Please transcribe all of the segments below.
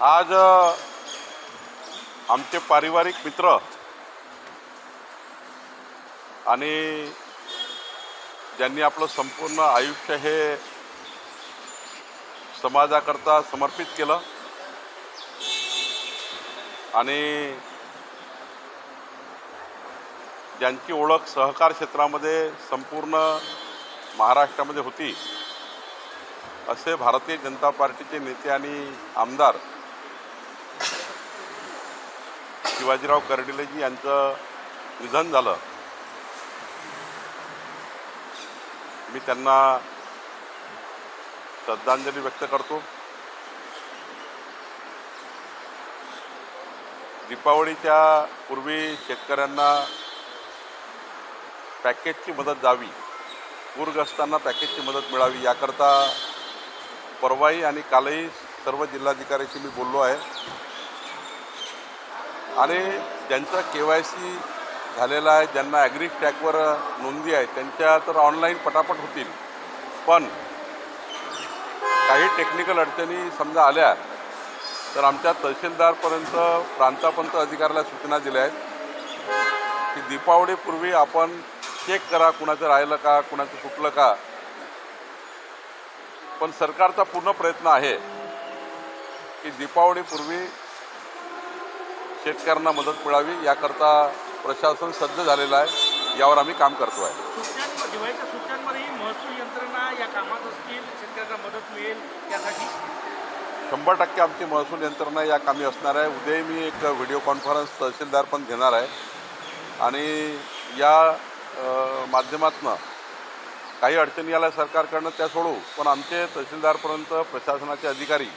आज आमचे पारिवारिक मित्र आणि ज्यांनी आपलं संपूर्ण आयुष्य हे समाजाकरता समर्पित केलं आणि ज्यांची ओळख सहकार क्षेत्रामध्ये संपूर्ण महाराष्ट्रामध्ये होती, असे भारतीय जनता पार्टीचे नेते आणि आमदार शिवाजीराव कर्डिलेजी यांचं निधन झालं। मी त्यांना श्रद्धांजली व्यक्त करतो। दीपावलीच्या पूर्वी शेतकऱ्यांना पॅकेजची मदत द्यावी, पूरग्रस्तांना पॅकेजची मदत मिळावी याकरता परवाही आणि कालही सर्व जिल्हाधिकाऱ्यांशी मी बोललो आहे आणि ज्यांचा KYC झालेला आहे, ज्यांना ॲग्री टॅगवर नोंदी आहे, त्यांच्या तर ऑनलाईन पटापट होतील। पण काही टेक्निकल अडचणी समजा आल्या तर आमच्या तहसीलदारपर्यंत प्रांतापर्यंत अधिकाऱ्याला सूचना दिल्या आहेत की दीपावलीपूर्वी आपण चेक करा कुणाचं राहिलं का, कुणाचं सुटलं का। पण सरकारचा पूर्ण प्रयत्न आहे की दीपावलीपूर्वी शेतकऱ्यांना मदत मिळावी याकरता प्रशासन सज्ज झालेलं आहे। यावर आम्ही काम करतो आहे। दिवाळीच्या सुट्ट्यांमध्येही महसूल यंत्रणा या कामात असतील, शेतकऱ्यांना मदत मिळेल यासाठी 100% आमची महसूल यंत्रणा या कामी असणार आहे। उद्याही मी एक व्हिडिओ कॉन्फरन्स तहसीलदार पण घेणार आहे आणि या माध्यमातून काही अडचणी आल्या सरकारकडनं त्या सोडवू, पण आमचे तहसीलदारपर्यंत प्रशासनाचे अधिकारी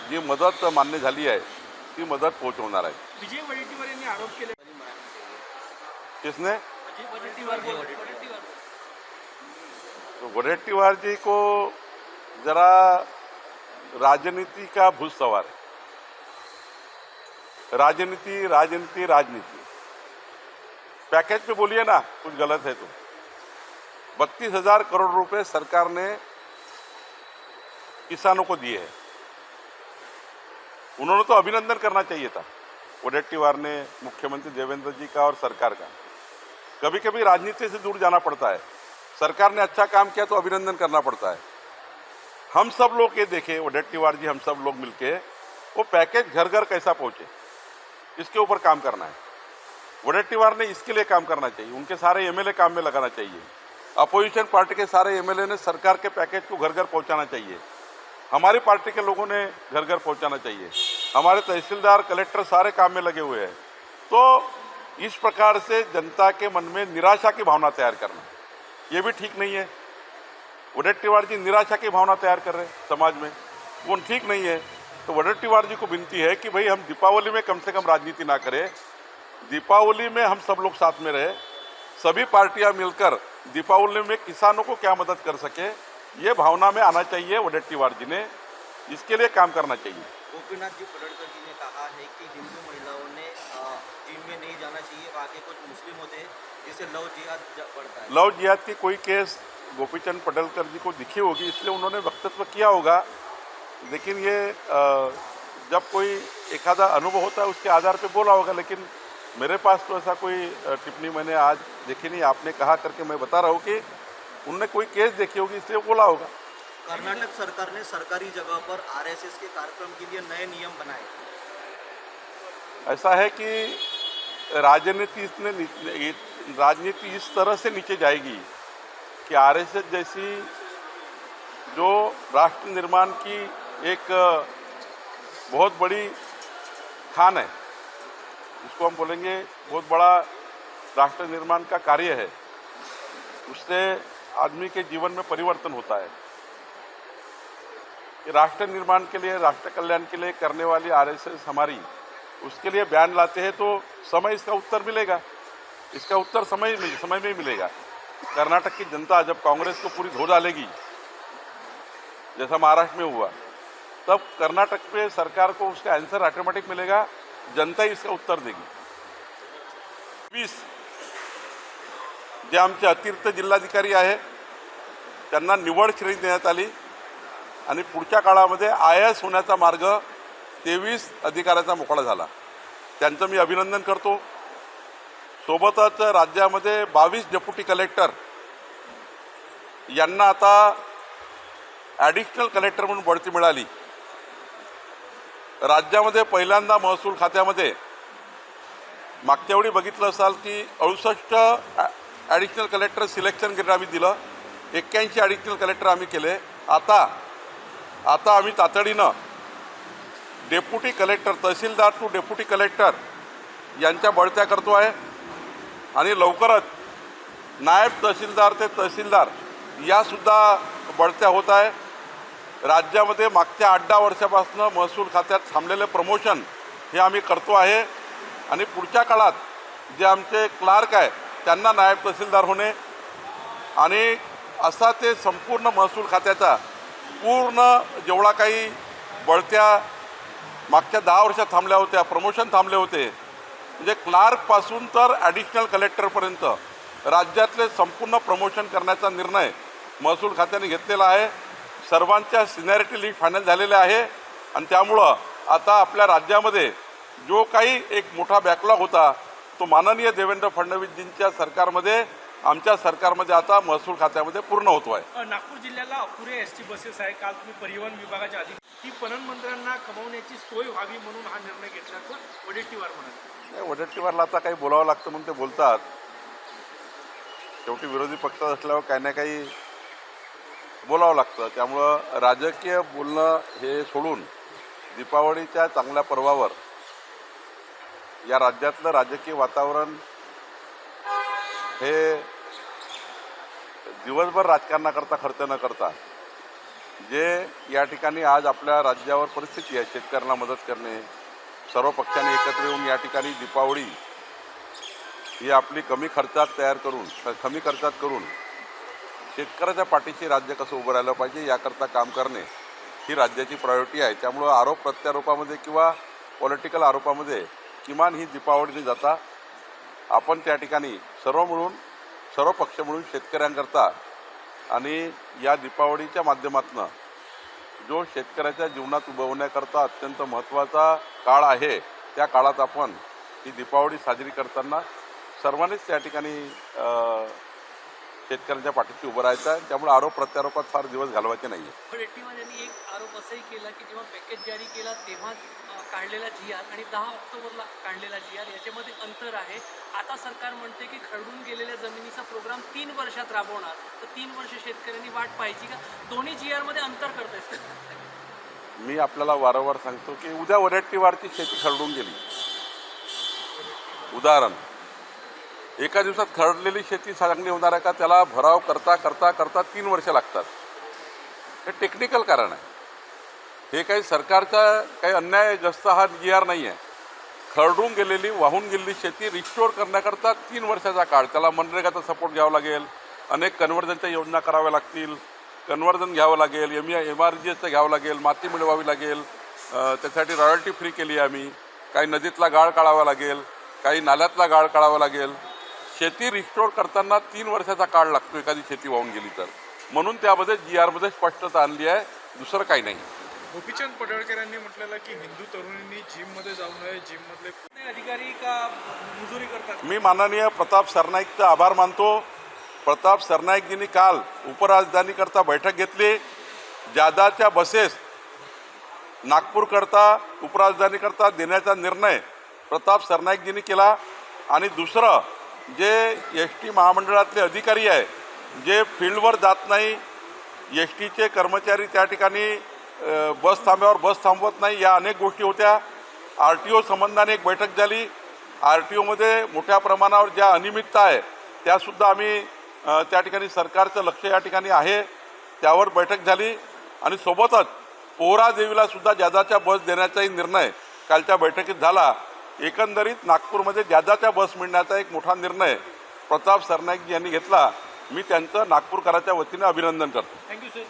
जी मदत मान्य झाली आहे ती मदत पोहोचवणार आहे। विजय वडेट्टीवार यांनी आरोप केले। किसने? वडेट्टीवार जी को जरा राजनीति का भूत सवार है। राजनीति राजनीति राजनीति। पैकेज पे बोलिए ना कुछ गलत है तो। 32,000 करोड़ रुपए सरकार ने किसानों को दिए हैं। उन्होंने तो अभिनंदन करना चाहिए था, वडेट्टीवार ने, मुख्यमंत्री देवेंद्र जी का और सरकार का। कभी कभी राजनीति से दूर जाना पड़ता है। सरकार ने अच्छा काम किया तो अभिनंदन करना पड़ता है। हम सब लोग ये देखें, वडेट्टीवार जी हम सब लोग मिलके वो पैकेज घर घर कैसा पहुंचे इसके ऊपर काम करना है। वडेट्टीवार ने इसके लिए काम करना चाहिए, उनके सारे MLA काम में लगाना चाहिए। अपोजिशन पार्टी के सारे MLA ने सरकार के पैकेज को घर घर पहुंचाना चाहिए। हमारी पार्टी के लोगों ने घर घर पहुंचाना चाहिए। हमारे तहसीलदार कलेक्टर सारे काम में लगे हुए हैं। तो इस प्रकार से जनता के मन में निराशा की भावना तैयार करना ये भी ठीक नहीं है। वडेट्टीवार जी निराशा की भावना तैयार कर रहे हैं समाज में, वो ठीक नहीं है। तो वडेट्टीवार जी को विनती है कि भाई हम दीपावली में कम से कम राजनीति ना करें, दीपावली में हम सब लोग साथ में रहे, सभी पार्टियां मिलकर दीपावली में किसानों को क्या मदद कर सके ये भावना में आना चाहिए। वडेट्टीवार जी ने इसके लिए काम करना चाहिए। गोपीनाथ जी पडळकर जी ने कहा है कि हिंदू महिलाओं ने जिम में नहीं जाना चाहिए, वहाँ के कुछ मुस्लिम होते हैं जिससे लव जिहाद बढ़ता है। लव जिहाद की कोई केस गोपीचंद पडळकर जी को दिखी होगी इसलिए उन्होंने वक्तव्य किया होगा, लेकिन ये जब कोई एखादा अनुभव होता है उसके आधार पे बोला होगा। लेकिन मेरे पास तो ऐसा कोई टिप्पणी मैंने आज देखी नहीं। आपने कहा करके मैं बता रहा हूँ कि उनने कोई केस देखी होगी इसलिए बोला होगा। कर्नाटक सरकार ने सरकारी जगह पर RSS के कार्यक्रम के लिए नए नियम बनाए। ऐसा है कि राजनीति इस तरह से नीचे जाएगी कि RSS जैसी जो राष्ट्र निर्माण की एक बहुत बड़ी खान है, इसको हम बोलेंगे बहुत बड़ा राष्ट्र निर्माण का कार्य है, उससे आदमी के जीवन में परिवर्तन होता है। कि राष्ट्र निर्माण के लिए, राष्ट्र कल्याण के लिए करने वाली RSS हमारी, उसके लिए बयान लाते हैं तो समय इसका उत्तर मिलेगा। इसका उत्तर समय में मिलेगा। कर्नाटक की जनता जब कांग्रेस को पूरी धो डालेगी जैसा महाराष्ट्र में हुआ, तब कर्नाटक पे सरकार को उसका आंसर ऑटोमेटिक मिलेगा, जनता इसका उत्तर देगी। 20 जे आमचे अतिरिक्त जिल्हाधिकारी आहे त्यांना निवड श्रेणी देण्यात आली आणि पुढच्या काळामध्ये IAS होण्याचा मार्ग 23 अधिकाऱ्याचा मोकळा झाला, त्यांचं मी अभिनंदन करतो. सोबतच राज्यामध्ये 22 डेप्युटी कलेक्टर यांना आता ॲडिशनल कलेक्टर म्हणून बढती मिळाली. राज्यामध्ये पहिल्यांदा महसूल खात्यामध्ये मागच्या वेळी बघितलं असाल की 68 ॲडिशनल कलेक्टर सिलेक्शन करून आम्ही दिलं, 81 ॲडिशनल कलेक्टर आम्ही केले. आता आम्ही तातडीनं डेप्युटी कलेक्टर, तहसीलदार टू डेप्युटी कलेक्टर यांच्या बढत्या करतो आहे आणि लवकरच नायब तहसीलदार ते तहसीलदार यासुद्धा बढत्या होत आहे. राज्यामध्ये मागच्या 8-10 वर्षापासून महसूल खात्यात थांबलेले प्रमोशन हे आम्ही करतो आहे आणि पुढच्या काळात जे आमचे क्लार्क आहे त्यांना नायब तहसीलदार होणे आणि असा ते संपूर्ण महसूल खात्याचा पूर्ण जेवढा काही बढत्या मागच्या 10 वर्षात थांबल्या होत्या, प्रमोशन थांबले होते, म्हणजे क्लार्कपासून तर ॲडिशनल कलेक्टरपर्यंत राज्यातले संपूर्ण प्रमोशन करण्याचा निर्णय महसूल खात्याने घेतलेला आहे. सर्वांच्या सिनियरिटी लिस्ट फायनल झालेल्या आहे आणि त्यामुळं आता आपल्या राज्यामध्ये जो काही एक मोठा बॅकलॉग होता तो माननीय देवेंद्र फडणवीसजींच्या सरकारमध्ये, आमच्या सरकारमध्ये आता महसूल खात्यामध्ये पूर्ण होतो आहे. नागपूर जिल्ह्याला अपुरे एसटी बसेस आहे. काल तुम्ही परिवहन विभागाच्या ती पणन मंत्र्यांना कमवण्याची सोय व्हावी म्हणून हा निर्णय घेतल्याचं वडेट्टीवार म्हणाले. वडेट्टीवारला आता काही बोलावं लागतं म्हणून ते बोलतात. शेवटी विरोधी पक्षात असल्यावर काही ना काही बोलावं लागतं. त्यामुळं राजकीय बोलणं हे सोडून दीपावलीच्या चांगल्या पर्वावर या राज्यातलं राजकीय वातावरण हे दिवसभर राजकारणाकरता खर्च न करता जे या ठिकाणी आज आपल्या राज्यावर परिस्थिती आहे, शेतकऱ्यांना मदत करणे, सर्व पक्षांनी एकत्र येऊन या ठिकाणी दीपावली ही आपली कमी खर्चात करून शेतकऱ्याच्या पाठीशी राज्य कसं उभं राहिलं पाहिजे याकरता काम करणे ही राज्याची प्रायोरिटी आहे. त्यामुळं आरोप प्रत्यारोपामध्ये किंवा पॉलिटिकल आरोपामध्ये किमान ही दीपावली न जाता आपण त्या ठिकाणी सर्व पक्ष मिळून शेतकऱ्यांकरता आणि या दीपावलीच्या माध्यमातून जो शेतकऱ्याच्या जीवनात उभवण्याकरता अत्यंत महत्त्वाचा काळ आहे त्या काळात आपण ही दीपावली साजरी करताना सर्वांनीच त्या ठिकाणी शेतकऱ्यांच्या पाठीशी उभं राहायचं आहे. त्यामुळे आरोप प्रत्यारोपात फार दिवस घालवायचे नाही आहे. वडेट्टीवार यांनी एक आरोप असाही केला की जेव्हा पॅकेज जारी केला तेव्हा काढलेला GR आणि 10 ऑक्टोबरला काढलेला GR याच्यामध्ये अंतर आहे. आता सरकार म्हणते की खरडून गेलेल्या जमिनीचा प्रोग्राम 3 वर्षात राबवणार, तर 3 वर्ष शेतकऱ्यांनी वाट पाहायची का? दोन्ही GR मध्ये अंतर करतायत. मी आपल्याला वारंवार सांगतो की उद्या वडेट्टीवारची शेती खरडून गेली, उदाहरण एका दिवसात खरडलेली शेती चांगली होणार आहे का? त्याला भराव करता 3 वर्ष लागतात. हे टेक्निकल कारण आहे. हे काही सरकारचा काही अन्यायग्रस्त हा GR नाही आहे. खरडून गेलेली, वाहून गेलेली शेती रिस्टोअर करण्याकरता 3 वर्षाचा काळ, त्याला मनरेगाचा सपोर्ट घ्यावा लागेल, अनेक कन्व्हर्जनच्या योजना कराव्या लागतील, कन्व्हर्जन घ्यावं लागेल, MRGSचं घ्यावं लागेल, माती मिळवावी लागेल, त्यासाठी रॉयल्टी फ्री केली आहे आम्ही. काही नदीतला गाळ काढावा लागेल, काही नाल्यातला गाळ काढावा लागेल. शेती रिस्टोअर करताना 3 वर्षाचा काळ लागतो एखादी शेती वाहून गेली तर. म्हणून त्यामध्ये GR मध्ये स्पष्टता आणली आहे, दुसरं काही नाही. गोपीचंद पडळकर यांनी म्हटलेलं की हिंदू तरुणींनी जिममध्ये जाऊ नये, जिममधले अधिकारी का मुजुरी करतात? मी माननीय प्रताप सरनाईकचा आभार मानतो. प्रताप सरनाईकजींनी काल उपराजधानीकरता बैठक घेतली. जादाच्या बसेस नागपूरकरता उपराजधानीकरता देण्याचा निर्णय प्रताप सरनाईकजींनी केला. आणि दुसरं जे ST महामंडळातले अधिकारी आहे जे फील्डवर जात नाही, STचे कर्मचारी त्या ठिकाणी बस थांब्यावर बस थांबवत नाही, या अनेक गोष्टी होत्या. RTO संबंधाने एक बैठक झाली. RTOमध्ये मोठ्या प्रमाणावर ज्या अनियमितता आहे त्यासुद्धा आम्ही त्या ठिकाणी सरकारचं लक्ष या ठिकाणी आहे, त्यावर बैठक झाली. आणि सोबतच पोहरा देवीला सुद्धा जादाच्या बस देण्याचाही निर्णय कालच्या बैठकीत झाला. एकंदरीत नागपूरमध्ये जादाच्या बस मिळण्याचा एक मोठा निर्णय प्रताप सरनाईक यांनी घेतला. मी त्यांचं नागपूरकरांच्या वतीने अभिनंदन करतो. Thank you sir.